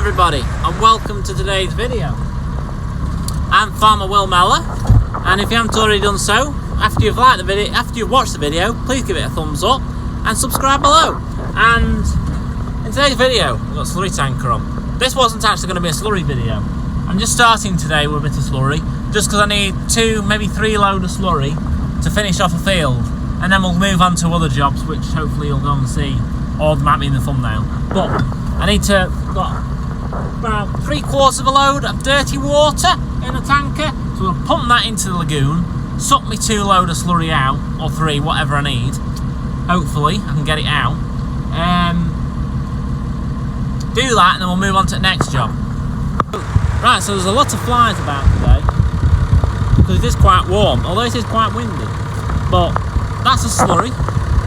everybody, and welcome to today's video. I'm Farmer Will Meller, and if you haven't already done so, after you've watched the video, please give it a thumbs up and subscribe below. And in today's video, we've got a slurry tanker on. This wasn't actually going to be a slurry video. I'm just starting today with a bit of slurry, just because I need 2, maybe 3 load of slurry to finish off a field, and then we'll move on to other jobs, which hopefully you'll go and see, or might be in the thumbnail. But I need to got about 3/4 of a load of dirty water in the tanker, so we'll pump that into the lagoon, suck me 2 load of slurry out, or 3, whatever I need. Hopefully I can get it out. Do that, and then we'll move on to the next job. Right, so there's a lot of flies about today, because it is quite warm, although it is quite windy. But that's a slurry,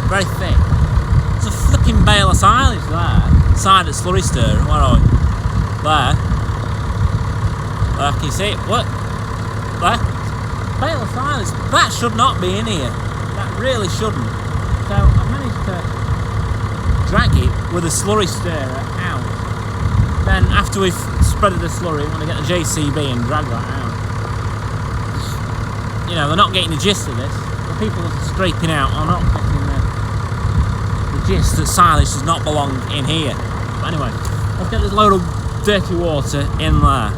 very thick. There's a flipping bale of silage there, side at slurry stirrer. Where are we? There. There, can you see it? What? There. Bale of silage. That should not be in here. That really shouldn't. So I've managed to drag it with a slurry stirrer out. Then after we've spreaded the slurry, I'm going to get the JCB and drag that out. You know, they're not getting the gist of this. The people that are scraping out are not getting the gist that silage does not belong in here. But anyway, let's get this load of dirty water in there.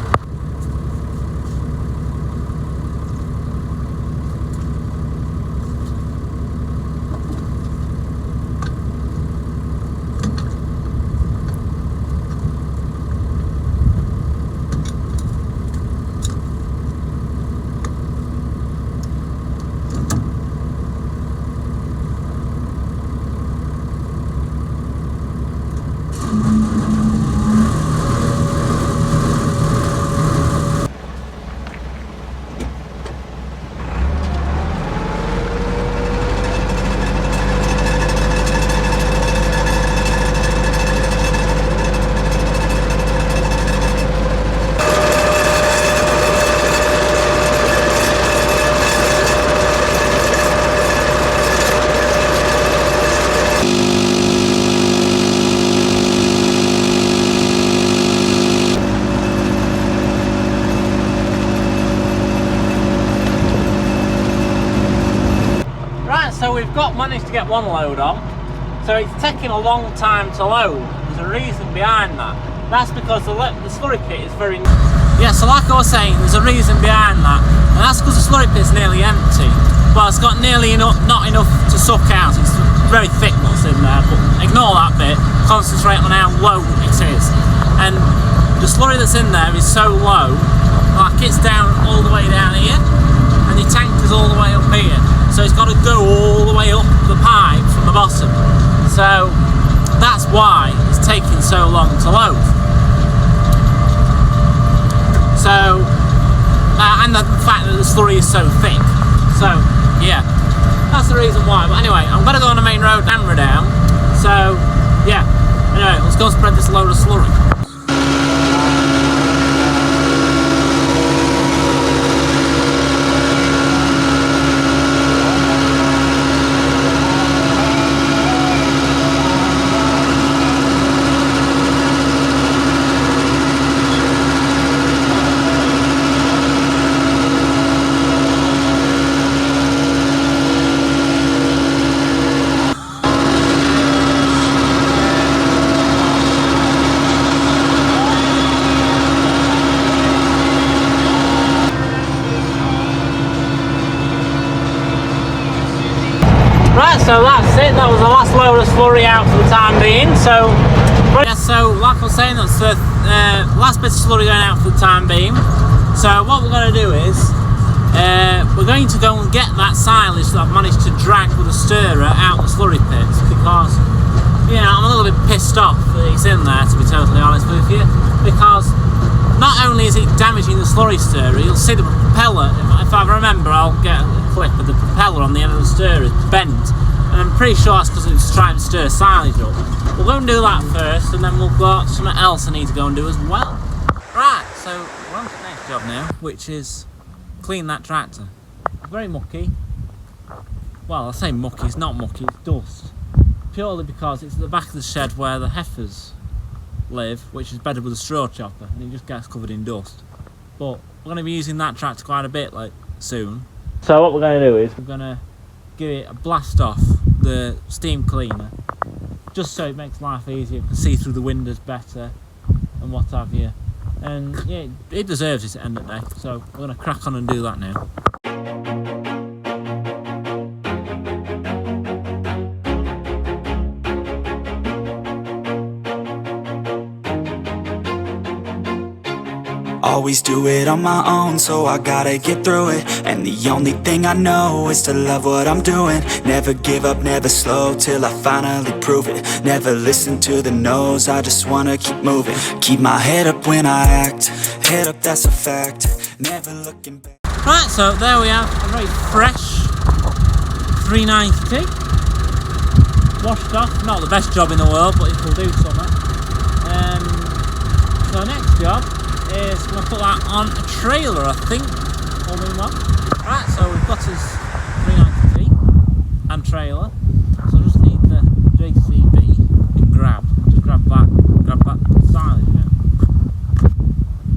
So we've managed to get 1 load on, so it's taking a long time to load. There's a reason behind that. That's because the slurry pit is very... Yeah, so like I was saying, there's a reason behind that, and that's because the slurry pit is nearly empty. Well, it's got nearly not enough to suck out. It's very thick what's in there, but ignore that bit, concentrate on how low it is. And the slurry that's in there is so low, like it's down all the way down here, and your tank is all the way up here. So it's got to go all the way up the pipe from the bottom. So that's why it's taking so long to load. So, and the fact that the slurry is so thick. So, yeah, that's the reason why. But anyway, I'm going to go on the main road, camera down. So, yeah, anyway, let's go spread this load of slurry. Right, so that's it. That was the last load of slurry out for the time being. So, yeah, so like I was saying, that's the last bit of slurry going out for the time being. So what we're going to do is we're going to go and get that silage that I've managed to drag with a stirrer out the slurry pits, because, you know, I'm a little bit pissed off that it's in there, to be totally honest with you, because not only is it damaging the slurry stirrer, you'll see the propeller, if I remember, I'll get a clip of the propeller on the end of the stirrer is bent, and I'm pretty sure that's because it's trying to stir silage up. We'll go and do that first, and then we've got something else I need to go and do as well. Right, so we're on to the next job now, which is clean that tractor. Very mucky. Well, I say mucky, it's not mucky, it's dust. Purely because it's at the back of the shed where the heifers live, which is bedded with a straw chopper, and it just gets covered in dust. But we're going to be using that tractor quite a bit soon. So what we're going to do is we're going to give it a blast off the steam cleaner, just so it makes life easier. You can see through the windows better and what have you. And yeah, it deserves it at the end of the day. So we're going to crack on and do that now. Always do it on my own, so I gotta get through it. And the only thing I know is to love what I'm doing. Never give up, never slow, till I finally prove it. Never listen to the no's, I just wanna keep moving. Keep my head up when I act, head up, that's a fact. Never looking back. Right, so there we have a very fresh 390T. Washed off, not the best job in the world, but it will do something. So next job is we'll put that on a trailer, I think. Right, so we've got his 390T and trailer. So I just need the JCB and grab that silage now.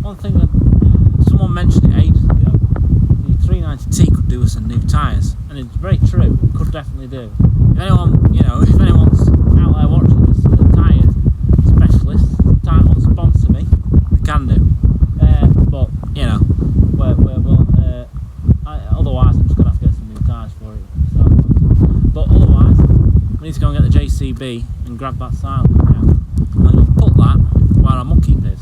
One thing that someone mentioned it ages ago, the 390T could do with some new tyres, and it's very true. It could definitely do. If anyone, if anyone's out there watching this, a tyre specialist, tyre wants to sponsor me, they can do. But otherwise I'm just gonna have to get some new tyres for it. So, but otherwise, we need to go and get the JCB and grab that silage now. And I'm gonna put that where our muck heap is.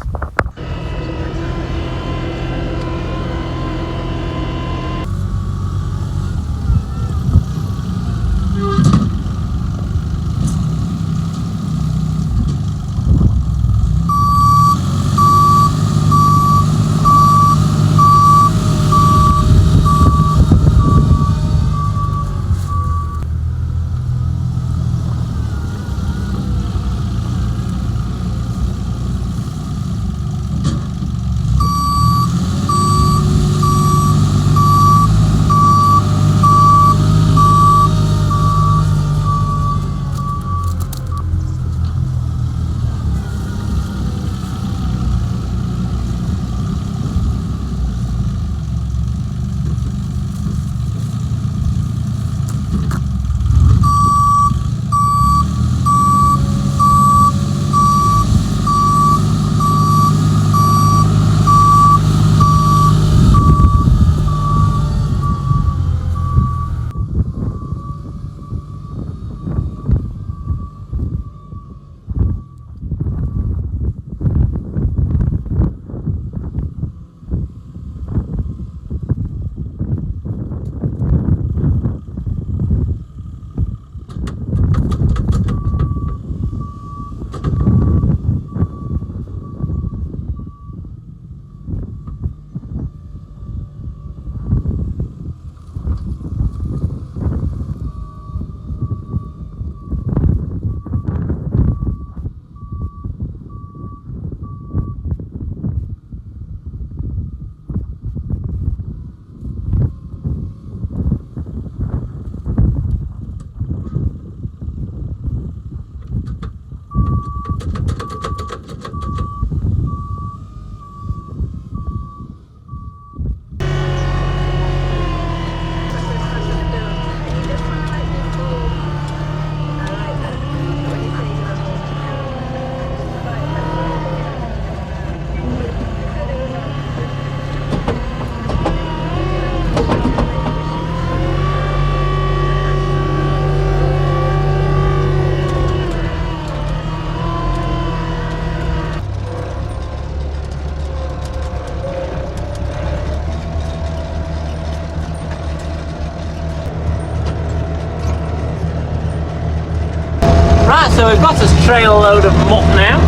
So we've got this trailer load of muck now.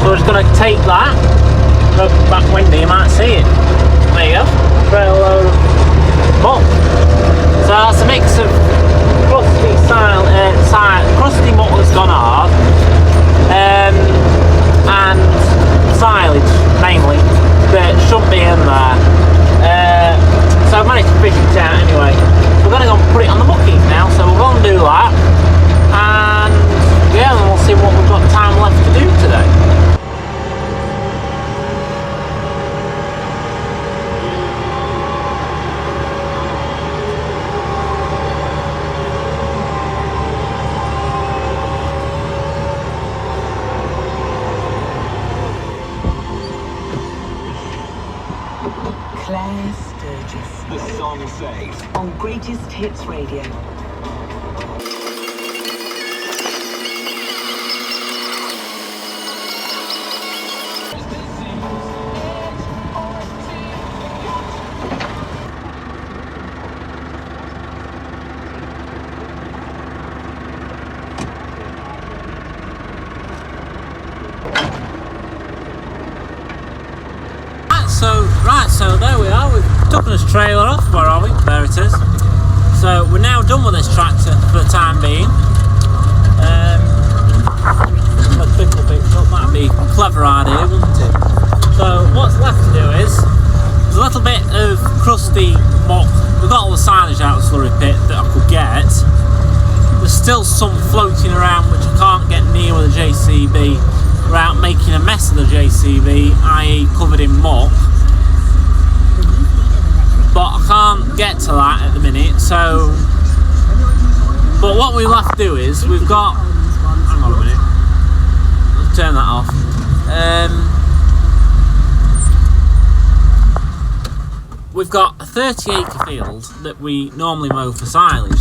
So we're just going to take that. Go back window, you might see it. There you go. Trailer load of muck. So that's a mix of crusty muck that's gone hard, and silage mainly that shouldn't be in there. So I've managed to fish it out anyway. We're going to go and put it on the muck heap now. So we'll go and do that. And yeah, then we'll see what we've got time left to do. Claire Sturgis. The song says On Greatest Hits Radio. So there we are, we've taken this trailer off, where are we? There it is. So we're now done with this tractor for the time being. Let's pick up it up, that'd be a clever idea, wouldn't it? So what's left to do is, there's a little bit of crusty muck. We've got all the signage out of the slurry pit that I could get. There's still some floating around which I can't get near with the JCB without making a mess of the JCB, i.e. covered in muck. But I can't get to that at the minute, so... But what we'll have to do is, we've got... Hang on a minute. Let's turn that off. We've got a 30-acre field that we normally mow for silage.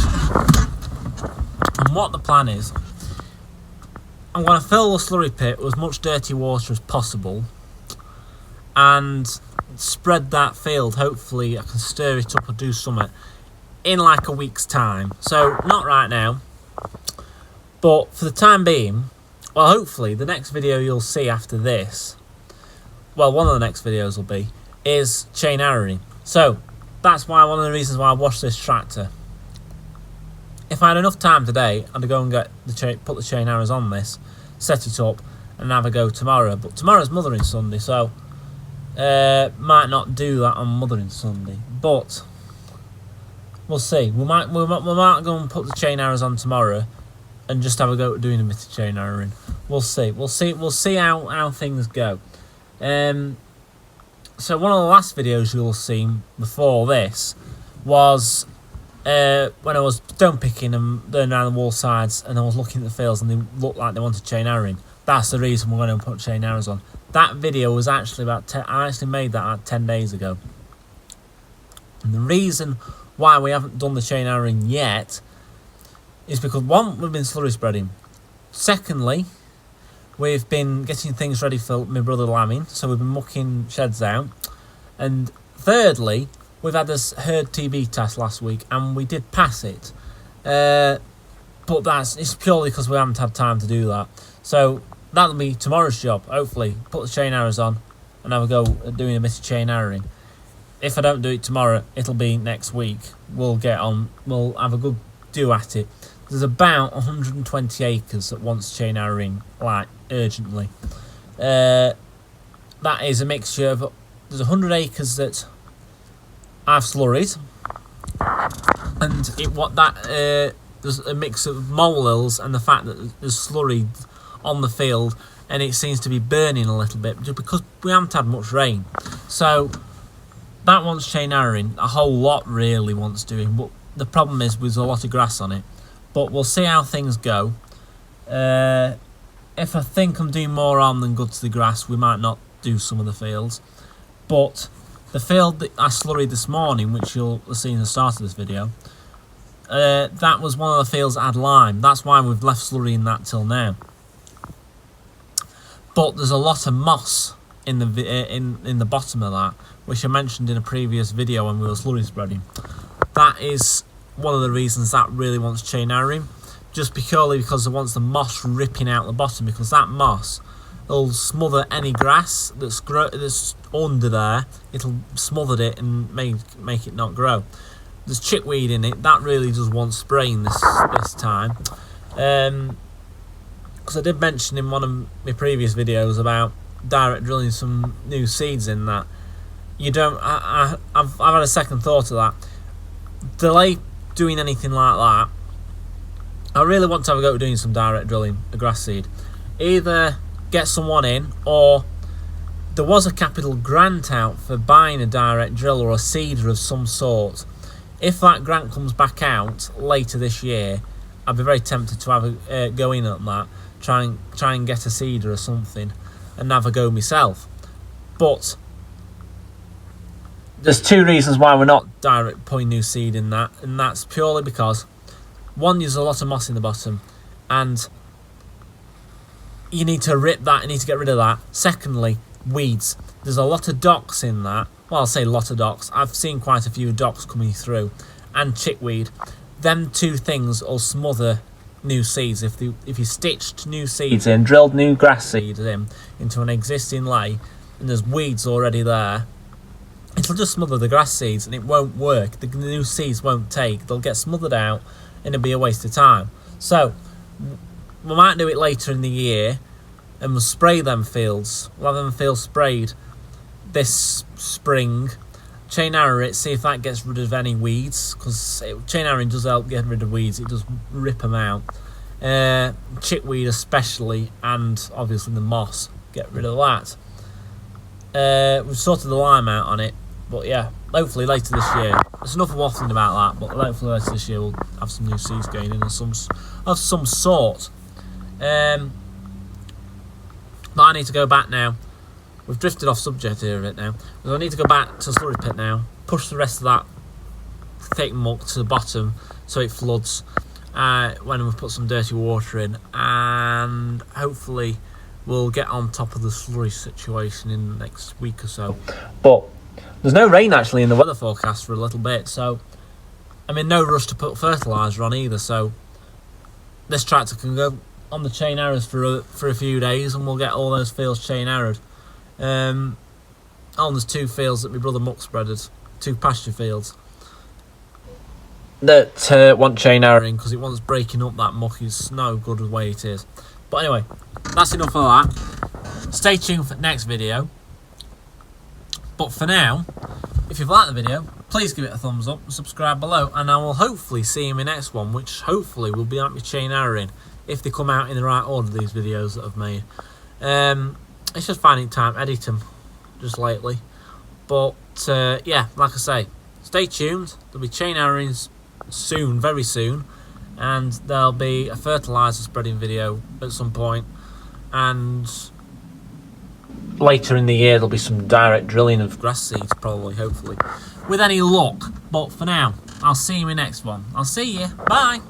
And what the plan is, I'm going to fill the slurry pit with as much dirty water as possible and spread that field. Hopefully I can stir it up or do something in like a week's time. So not right now, but for the time being, well, hopefully the next video you'll see after this, well, one of the next videos will be, is chain arrowing. So that's why one of the reasons why I washed this tractor. If I had enough time today, I'd go and get the put the chain arrows on this, set it up, and have a go tomorrow. But tomorrow's Mothering Sunday, so might not do that on Mothering Sunday, but we'll see. We might go and put the chain arrows on tomorrow, and just have a go at doing a bit of chain arrowing. We'll see how things go. So one of the last videos you'll have seen before this was when I was stone picking and going around the wall sides, and I was looking at the fields and they looked like they wanted chain arrowing. That's the reason we're going to put chain arrows on. That video was actually about I actually made that like 10 days ago. And the reason why we haven't done the chain arrowing yet is because, one, we've been slurry spreading. Secondly, we've been getting things ready for my brother lambing, so we've been mucking sheds out. And thirdly, we've had this herd TB test last week and we did pass it. But it's purely because we haven't had time to do that. So that'll be tomorrow's job, hopefully. Put the chain arrows on and have a go at doing a bit of chain arrowing. If I don't do it tomorrow, it'll be next week. We'll have a good do at it. There's about 120 acres that wants chain arrowing, like, urgently. That is a mixture of... There's 100 acres that I've slurried. And there's a mix of molehills and the fact that there's slurry on the field, and it seems to be burning a little bit just because we haven't had much rain. So that wants chain arrowing. A whole lot really wants doing, but the problem is there's a lot of grass on it. But we'll see how things go. If I think I'm doing more harm than good to the grass, we might not do some of the fields. But the field that I slurried this morning, which you'll see in the start of this video, that was one of the fields that had lime. That's why we've left slurrying that till now. But there's a lot of moss in the bottom of that, which I mentioned in a previous video when we were slurry spreading. That is one of the reasons that really wants chain arrowing, just purely because it wants the moss ripping out the bottom, because that moss will smother any grass that's under there. It'll smother it and make it not grow. There's chickweed in it. That really does want spraying this time. Because I did mention in one of my previous videos about direct drilling some new seeds in that. I've had a second thought of that. Delay doing anything like that. I really want to have a go at doing some direct drilling, a grass seed. Either get someone in, or there was a capital grant out for buying a direct drill or a seeder of some sort. If that grant comes back out later this year, I'd be very tempted to have a go in at that, try and get a seeder or something, and have a go myself. But There's two reasons why we're not direct putting new seed in that, and that's purely because, one, there's a lot of moss in the bottom, and you need to rip that, you need to get rid of that. Secondly, weeds. There's a lot of docks in that. Well, I'll say a lot of docks. I've seen quite a few docks coming through, and chickweed. Them two things will smother new seeds. If you stitched new seeds in, drilled new grass seeds in into an existing lay, and there's weeds already there, it'll just smother the grass seeds and it won't work. The new seeds won't take. They'll get smothered out and it'll be a waste of time. So we might do it later in the year and we'll spray them fields. We'll have them fields sprayed this spring. Chain arrow it, see if that gets rid of any weeds, because chain arrowing does help get rid of weeds. It does rip them out. Chickweed especially, and obviously the moss. Get rid of that. We've sorted the lime out on it, but yeah, hopefully later this year. There's enough waffling about that, but hopefully later this year we'll have some new seeds going in of some sort. But I need to go back now. We've drifted off subject here a bit now. So I need to go back to the slurry pit now, push the rest of that thick muck to the bottom so it floods when we've put some dirty water in, and hopefully we'll get on top of the slurry situation in the next week or so. But there's no rain actually in the weather forecast for a little bit, so I'm in no rush to put fertiliser on either, so this tractor can go on the chain arrows for a few days and we'll get all those fields chain arrowed. There's two fields that my brother muck spreaded, two pasture fields that want chain arrowing because it wants breaking up. That muck is no good the way it is. But anyway, that's enough of that. Stay tuned for the next video. But for now, if you've liked the video, please give it a thumbs up and subscribe below, and I will hopefully see you in my next one, which hopefully will be at my chain arrowing if they come out in the right order, these videos that I've made. It's just finding time editing just lately, but yeah, like I say, stay tuned. There'll be chain arrowings soon, very soon, and there'll be a fertiliser spreading video at some point, and later in the year there'll be some direct drilling of grass seeds, probably, hopefully, with any luck. But for now, I'll see you in the next one. I'll see you. Bye.